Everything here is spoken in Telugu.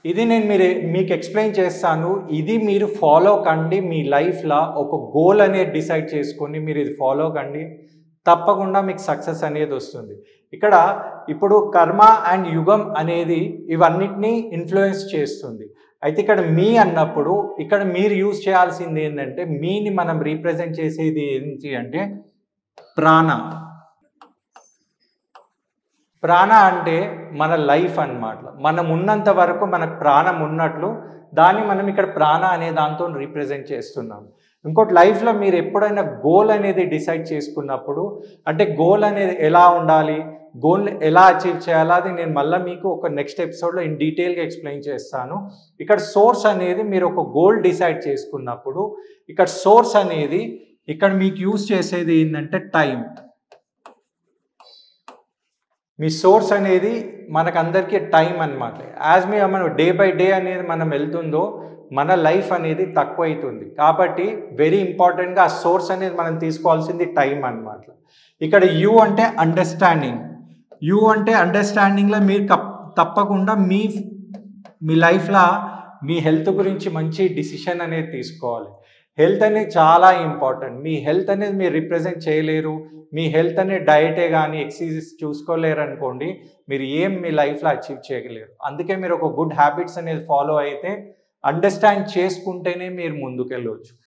ఇది నేను మీకు ఎక్స్ప్లెయిన్ చేస్తాను. ఇది మీరు ఫాలో కండి. మీ లైఫ్లో ఒక గోల్ అనేది డిసైడ్ చేసుకొని మీరు ఇది ఫాలో కండి, తప్పకుండా మీకు సక్సెస్ అనేది వస్తుంది. ఇక్కడ ఇప్పుడు కర్మ అండ్ యుగం అనేది ఇవన్నిటినీ ఇన్ఫ్లుయెన్స్ చేస్తుంది. అయితే ఇక్కడ మీ అన్నప్పుడు ఇక్కడ మీరు యూజ్ చేయాల్సింది ఏంటంటే, మీని మనం రీప్రజెంట్ చేసేది ఏంటి అంటే ప్రాణ. ప్రాణ అంటే మన లైఫ్ అన్నమాట. మనం ఉన్నంత వరకు మనకు ప్రాణం ఉన్నట్లు దాన్ని మనం ఇక్కడ ప్రాణ అనే దాంతో రీప్రజెంట్ చేస్తున్నాం. ఇంకోటి, లైఫ్లో మీరు ఎప్పుడైనా గోల్ అనేది డిసైడ్ చేసుకున్నప్పుడు, అంటే గోల్ అనేది ఎలా ఉండాలి, గోల్ని ఎలా అచీవ్ చేయాలా, అది నేను మళ్ళీ మీకు ఒక నెక్స్ట్ ఎపిసోడ్లో ఇన్ డీటెయిల్గా ఎక్స్ప్లెయిన్ చేస్తాను. ఇక్కడ సోర్స్ అనేది మీరు ఒక గోల్ డిసైడ్ చేసుకున్నప్పుడు, ఇక్కడ సోర్స్ అనేది ఇక్కడ మీకు యూజ్ చేసేది ఏంటంటే టైం. మీ సోర్స్ అనేది మనకందరికీ టైం అన్నమాట. యాజ్ మనం డే బై డే అనేది మనం వెళ్తుందో మన లైఫ్ అనేది తక్కువ అవుతుంది. కాబట్టి వెరీ ఇంపార్టెంట్గా ఆ సోర్స్ అనేది మనం తీసుకోవాల్సింది టైం అన్నమాట. ఇక్కడ యూ అంటే అండర్స్టాండింగ్. యూ అంటే అండర్స్టాండింగ్లో మీరు తప్పకుండా మీ లైఫ్లో మీ హెల్త్ గురించి మంచి డిసిషన్ అనేది తీసుకోవాలి. హెల్త్ అనేది చాలా ఇంపార్టెంట్. మీ హెల్త్ అనేది మీరు రిప్రజెంట్ చేయలేరు, మీ హెల్త్ అనేది డయటే కానీ ఎక్సర్సైజెస్ చూసుకోలేరు అనుకోండి, మీరు మీ లైఫ్లో అచీవ్ చేయలేరు. అందుకే మీరు ఒక గుడ్ హ్యాబిట్స్ అనేది ఫాలో అయితే, అండర్స్టాండ్ చేసుకుంటేనే మీరు ముందుకెళ్ళవచ్చు.